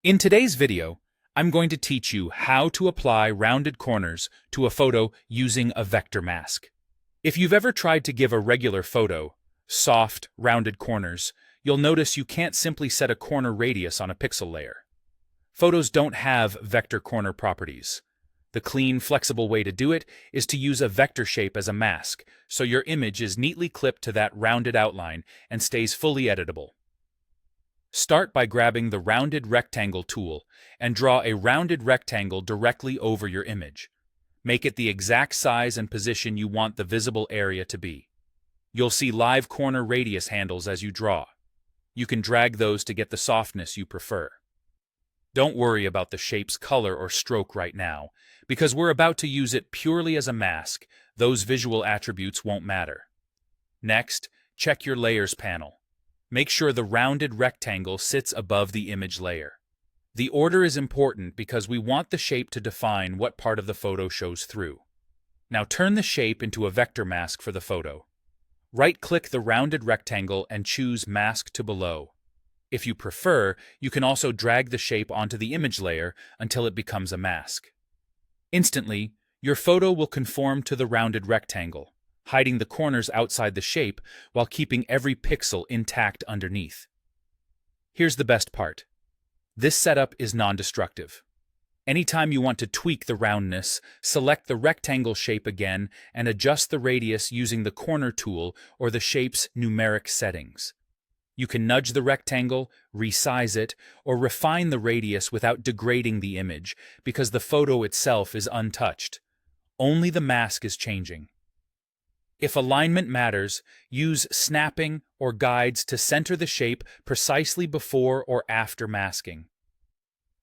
In today's video, I'm going to teach you how to apply rounded corners to a photo using a vector mask. If you've ever tried to give a regular photo soft, rounded corners, you'll notice you can't simply set a corner radius on a pixel layer. Photos don't have vector corner properties. The clean, flexible way to do it is to use a vector shape as a mask, so your image is neatly clipped to that rounded outline and stays fully editable. Start by grabbing the Rounded Rectangle tool and draw a rounded rectangle directly over your image. Make it the exact size and position you want the visible area to be. You'll see live corner radius handles as you draw. You can drag those to get the softness you prefer. Don't worry about the shape's color or stroke right now, because we're about to use it purely as a mask. Those visual attributes won't matter. Next, check your Layers panel. Make sure the rounded rectangle sits above the image layer. The order is important because we want the shape to define what part of the photo shows through. Now turn the shape into a vector mask for the photo. Right-click the rounded rectangle and choose Mask to Below. If you prefer, you can also drag the shape onto the image layer until it becomes a mask. Instantly, your photo will conform to the rounded rectangle, hiding the corners outside the shape while keeping every pixel intact underneath. Here's the best part. This setup is non-destructive. Anytime you want to tweak the roundness, select the rectangle shape again and adjust the radius using the corner tool or the shape's numeric settings. You can nudge the rectangle, resize it, or refine the radius without degrading the image because the photo itself is untouched. Only the mask is changing. If alignment matters, use snapping or guides to center the shape precisely before or after masking.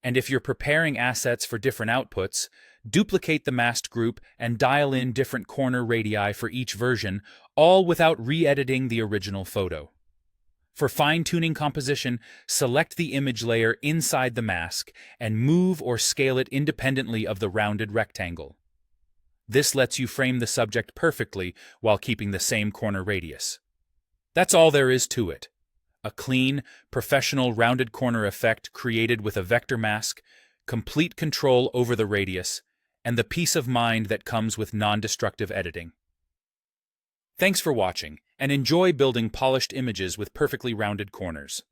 And if you're preparing assets for different outputs, duplicate the masked group and dial in different corner radii for each version, all without re-editing the original photo. For fine-tuning composition, select the image layer inside the mask and move or scale it independently of the rounded rectangle. This lets you frame the subject perfectly while keeping the same corner radius. That's all there is to it. A clean, professional rounded corner effect created with a vector mask, complete control over the radius, and the peace of mind that comes with non-destructive editing. Thanks for watching, and enjoy building polished images with perfectly rounded corners.